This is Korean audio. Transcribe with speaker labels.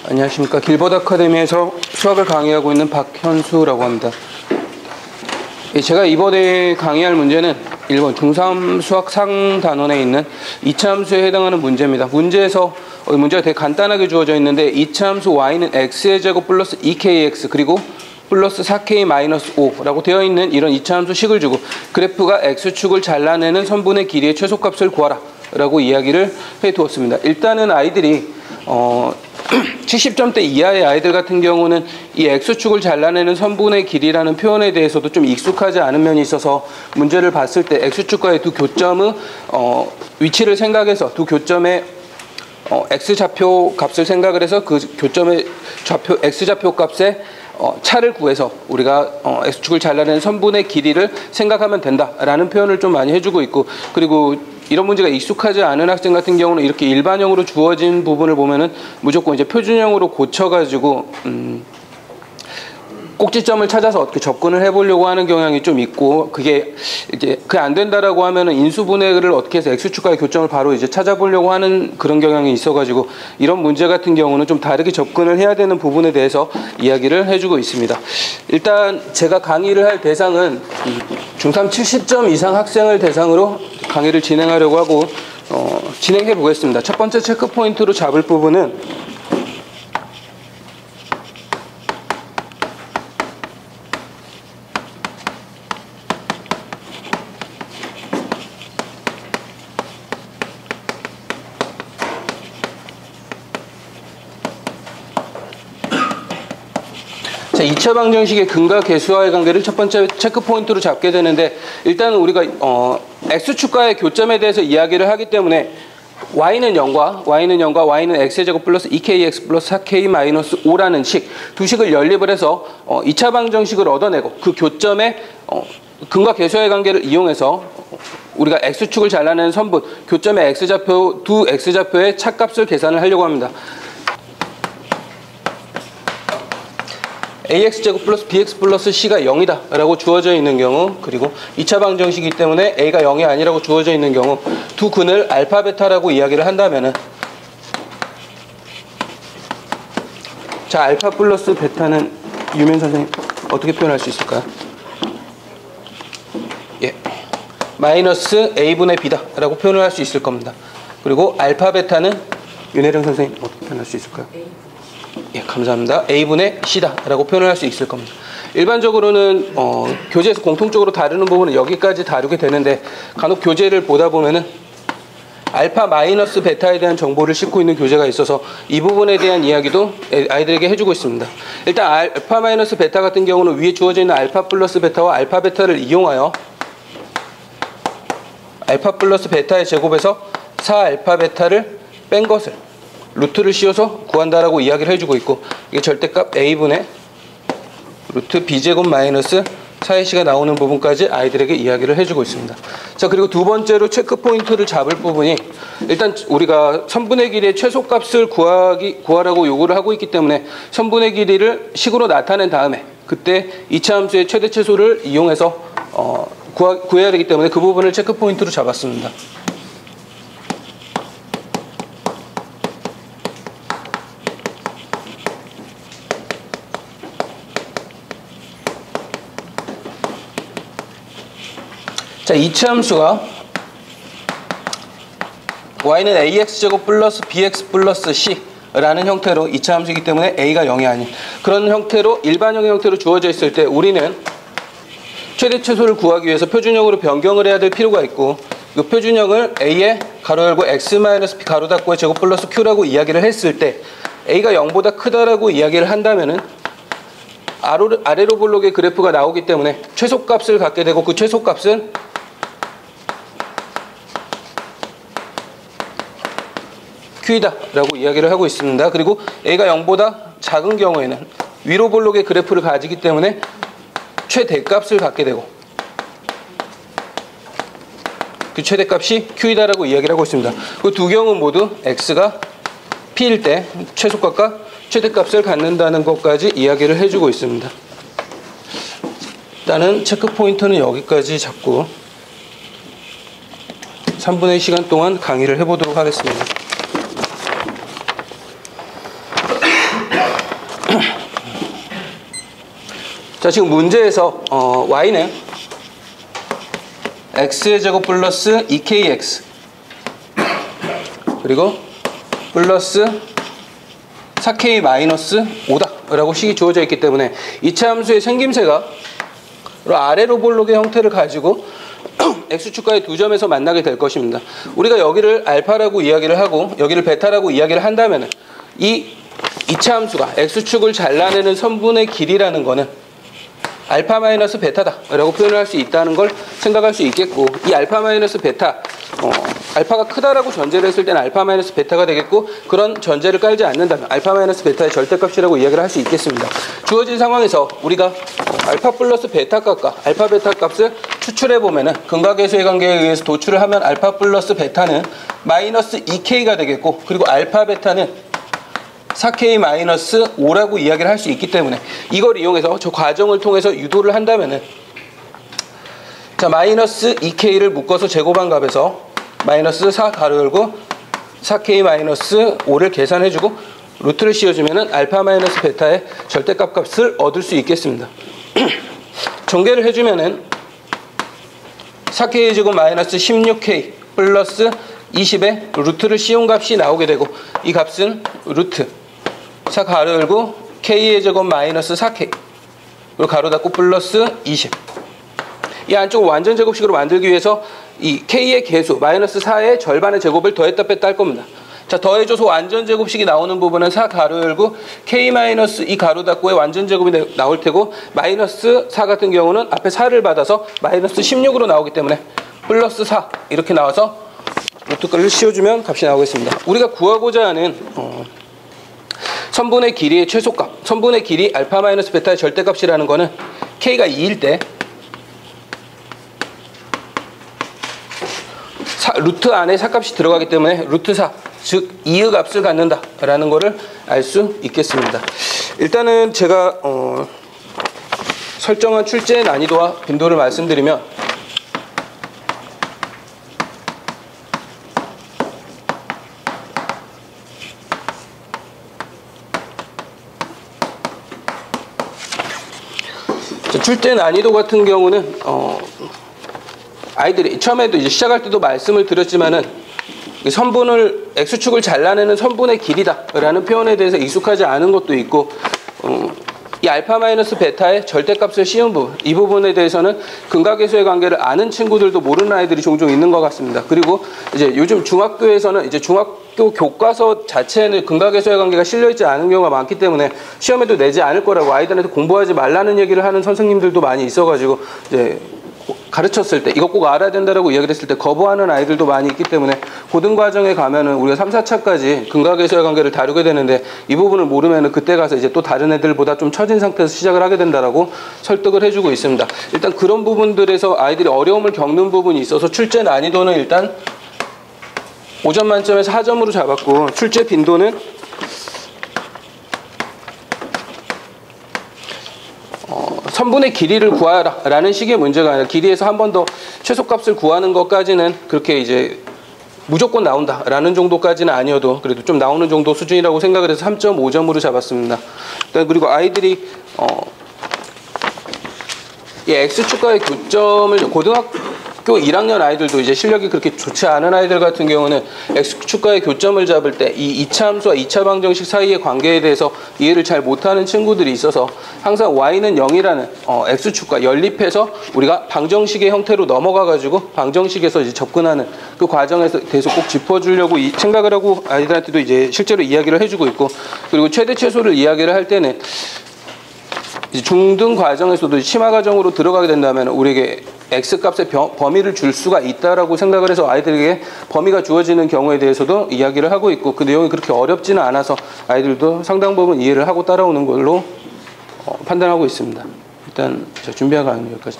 Speaker 1: 안녕하십니까. 길버드 아카데미에서 수학을 강의하고 있는 박현수라고 합니다. 제가 이번에 강의할 문제는 1번 중3 수학 상단원에 있는 2차 함수에 해당하는 문제입니다. 문제가 되게 간단하게 주어져 있는데 2차 함수 y는 x의 제곱 플러스 2kx 그리고 플러스 4k-5라고 되어 있는 이런 2차 함수 식을 주고 그래프가 x축을 잘라내는 선분의 길이의 최소값을 구하라 라고 이야기를 해두었습니다. 일단은 아이들이 70점대 이하의 아이들 같은 경우는 이 x축을 잘라내는 선분의 길이라는 표현에 대해서도 좀 익숙하지 않은 면이 있어서 문제를 봤을 때 x축과의 두 교점의 위치를 생각해서 두 교점의 x좌표 값을 생각을 해서 그 교점의 x좌표 값의 차를 구해서 우리가 x축을 잘라내는 선분의 길이를 생각하면 된다라는 표현을 좀 많이 해주고 있고, 그리고 이런 문제가 익숙하지 않은 학생 같은 경우는 이렇게 일반형으로 주어진 부분을 보면은 무조건 이제 표준형으로 고쳐가지고 꼭지점을 찾아서 어떻게 접근을 해보려고 하는 경향이 좀 있고, 그게 안 된다라고 하면은 인수분해를 어떻게 해서 x축과의 교점을 바로 이제 찾아보려고 하는 그런 경향이 있어가지고 이런 문제 같은 경우는 좀 다르게 접근을 해야 되는 부분에 대해서 이야기를 해주고 있습니다. 일단 제가 강의를 할 대상은 중3 70점 이상 학생을 대상으로 강의를 진행하려고 하고 진행해 보겠습니다. 첫 번째 체크 포인트로 잡을 부분은 자, 2차 방정식의 근과 계수와의 관계를 첫 번째 체크 포인트로 잡게 되는데, 일단은 우리가 x축과의 교점에 대해서 이야기를 하기 때문에 y는 0과 y는 x의 제곱 플러스 2kx 플러스 4k-5라는 두 식을 연립을 해서 2차 방정식을 얻어내고 그 교점의 근과 계수와의 관계를 이용해서 우리가 x축을 잘라내는 선분 교점의 x좌표 두 x좌표의 차값을 계산을 하려고 합니다. ax제곱 플러스 bx 플러스 c가 0이다 라고 주어져 있는 경우, 그리고 2차 방정식이기 때문에 a가 0이 아니라고 주어져 있는 경우 두 근을 알파 베타라고 이야기를 한다면은, 자, 알파 플러스 베타는 유명 선생님 어떻게 표현할 수 있을까요? 예, 마이너스 a분의 b다 라고 표현을 할 수 있을 겁니다. 그리고 알파 베타는 윤혜령 선생님 어떻게 표현할 수 있을까요? 예, 감사합니다. a분의 c다 라고 표현을 할 수 있을 겁니다. 일반적으로는 교재에서 공통적으로 다루는 부분은 여기까지 다루게 되는데, 간혹 교재를 보다 보면은 알파 마이너스 베타에 대한 정보를 싣고 있는 교재가 있어서 이 부분에 대한 이야기도 아이들에게 해주고 있습니다. 일단 알파 마이너스 베타 같은 경우는 위에 주어져 있는 알파 플러스 베타와 알파 베타를 이용하여 알파 플러스 베타의 제곱에서 4알파 베타를 뺀 것을 루트를 씌워서 구한다라고 이야기를 해주고 있고, 이게 절대값 a분의 루트 b제곱 마이너스 4ac가 나오는 부분까지 아이들에게 이야기를 해주고 있습니다. 자, 그리고 두 번째로 체크 포인트를 잡을 부분이, 일단 우리가 선분의 길이의 최소값을 구하라고 요구를 하고 있기 때문에 선분의 길이를 식으로 나타낸 다음에 그때 2차 함수의 최대 최소를 이용해서 구해야 되기 때문에 그 부분을 체크 포인트로 잡았습니다. 자, 2차 함수가 y는 ax제곱 플러스 bx 플러스 c라는 형태로 2차 함수이기 때문에 a가 0이 아닌 그런 형태로 일반형의 형태로 주어져 있을 때 우리는 최대 최소를 구하기 위해서 표준형으로 변경을 해야 될 필요가 있고, 그 표준형을 a의 가로 열고 x-b 가로 닫고의 제곱 플러스 q라고 이야기를 했을 때 a가 0보다 크다라고 이야기를 한다면은 아래로 볼록의 그래프가 나오기 때문에 최소값을 갖게 되고, 그 최소값은 q이다 라고 이야기를 하고 있습니다. 그리고 a가 0보다 작은 경우에는 위로 볼록의 그래프를 가지기 때문에 최대값을 갖게 되고 그 최대값이 q이다 라고 이야기를 하고 있습니다. 그 두 경우 모두 x가 p일 때 최소값과 최대값을 갖는다는 것까지 이야기를 해주고 있습니다. 일단은 체크 포인트는 여기까지 잡고 3분의 1 시간 동안 강의를 해보도록 하겠습니다. 자, 지금 문제에서 y는 x의 제곱 플러스 2kx 그리고 플러스 4k 마이너스 5다 라고 식이 주어져 있기 때문에 이차 함수의 생김새가 아래로 볼록의 형태를 가지고 x축과의 두 점에서 만나게 될 것입니다. 우리가 여기를 알파라고 이야기를 하고 여기를 베타라고 이야기를 한다면 이 이차 함수가 x축을 잘라내는 선분의 길이라는 거는 알파 마이너스 베타다 라고 표현을 할 수 있다는 걸 생각할 수 있겠고, 이 알파 마이너스 베타, 알파가 크다라고 전제를 했을 때는 알파 마이너스 베타가 되겠고, 그런 전제를 깔지 않는다면 알파 마이너스 베타의 절대값이라고 이야기를 할 수 있겠습니다. 주어진 상황에서 우리가 알파 플러스 베타 값과 알파 베타 값을 추출해 보면은 근각계수의 관계에 의해서 도출을 하면 알파 플러스 베타는 마이너스 2k가 되겠고, 그리고 알파 베타는 4k-5라고 이야기를 할 수 있기 때문에 이걸 이용해서 저 과정을 통해서 유도를 한다면은, 자, 마이너스 2k를 묶어서 제곱한 값에서 마이너스 4 가로 열고 4k-5를 계산해주고 루트를 씌워주면은 알파 마이너스 베타의 절대값 값을 얻을 수 있겠습니다. 전개를 해주면은 4k 제곱 마이너스 16k 플러스 20의 루트를 씌운 값이 나오게 되고, 이 값은 루트 4 가로 열고 k의 제곱 마이너스 4k 그리고 가로 닫고 플러스 20. 이 안쪽을 완전 제곱식으로 만들기 위해서 이 k의 개수 마이너스 4의 절반의 제곱을 더했다 뺐다 할 겁니다. 자, 더해줘서 완전 제곱식이 나오는 부분은 4 가로 열고 k 마이너스 2 가로 닫고의 완전 제곱이 나올 테고, 마이너스 4 같은 경우는 앞에 4를 받아서 마이너스 16으로 나오기 때문에 플러스 4 이렇게 나와서 루트를 씌워주면 값이 나오겠습니다. 우리가 구하고자 하는 선분의 길이의 최소값, 선분의 길이 알파 마이너스 베타의 절대값이라는 거는 k가 2일 때 루트 안에 4값이 들어가기 때문에 루트 4, 즉 2의 값을 갖는다 라는 거를 알 수 있겠습니다. 일단은 제가 설정한 출제의 난이도와 빈도를 말씀드리면, 출제 난이도 같은 경우는 아이들이 처음에도 이제 시작할 때도 말씀을 드렸지만은 선분을 x축을 잘라내는 선분의 길이다라는 표현에 대해서 익숙하지 않은 것도 있고, 이 알파 마이너스 베타의 절대값을 씌운 부분, 이 부분에 대해서는 근각계수의 관계를 아는 친구들도 모르는 아이들이 종종 있는 것 같습니다. 그리고 이제 요즘 중학교에서는 이제 중학교 교과서 자체에는 근각계수의 관계가 실려있지 않은 경우가 많기 때문에 시험에도 내지 않을 거라고 아이들한테 공부하지 말라는 얘기를 하는 선생님들도 많이 있어가지고, 이제 가르쳤을 때 이거 꼭 알아야 된다라고 이야기를 했을 때 거부하는 아이들도 많이 있기 때문에 고등과정에 가면은 우리가 3, 4차까지 근각계수의 관계를 다루게 되는데, 이 부분을 모르면은 그때 가서 이제 또 다른 애들보다 좀 처진 상태에서 시작을 하게 된다라고 설득을 해주고 있습니다. 일단 그런 부분들에서 아이들이 어려움을 겪는 부분이 있어서 출제 난이도는 일단 5점 만점에서 4점으로 잡았고, 출제 빈도는 선분의 길이를 구하라 라는 식의 문제가 아니라 길이에서 한 번 더 최소값을 구하는 것까지는 그렇게 이제 무조건 나온다 라는 정도까지는 아니어도 그래도 좀 나오는 정도 수준이라고 생각을 해서 3.5점으로 잡았습니다. 그리고 아이들이 이 x축과의 교점을 고등학교 1학년 아이들도 이제 실력이 그렇게 좋지 않은 아이들 같은 경우는 x축과의 교점을 잡을 때 이 2차 함수와 2차 방정식 사이의 관계에 대해서 이해를 잘 못하는 친구들이 있어서 항상 y는 0이라는 x축과 연립해서 우리가 방정식의 형태로 넘어가 가지고 방정식에서 이제 접근하는 그 과정에서 대해서 꼭 짚어주려고 생각을 하고 아이들한테도 이제 실제로 이야기를 해주고 있고, 그리고 최대 최소를 이야기를 할 때는 중등 과정에서도 심화 과정으로 들어가게 된다면 우리에게 x값의 범위를 줄 수가 있다라고 생각을 해서 아이들에게 범위가 주어지는 경우에 대해서도 이야기를 하고 있고, 그 내용이 그렇게 어렵지는 않아서 아이들도 상당 부분 이해를 하고 따라오는 걸로 판단하고 있습니다. 일단 제가 준비한 거 여기까지.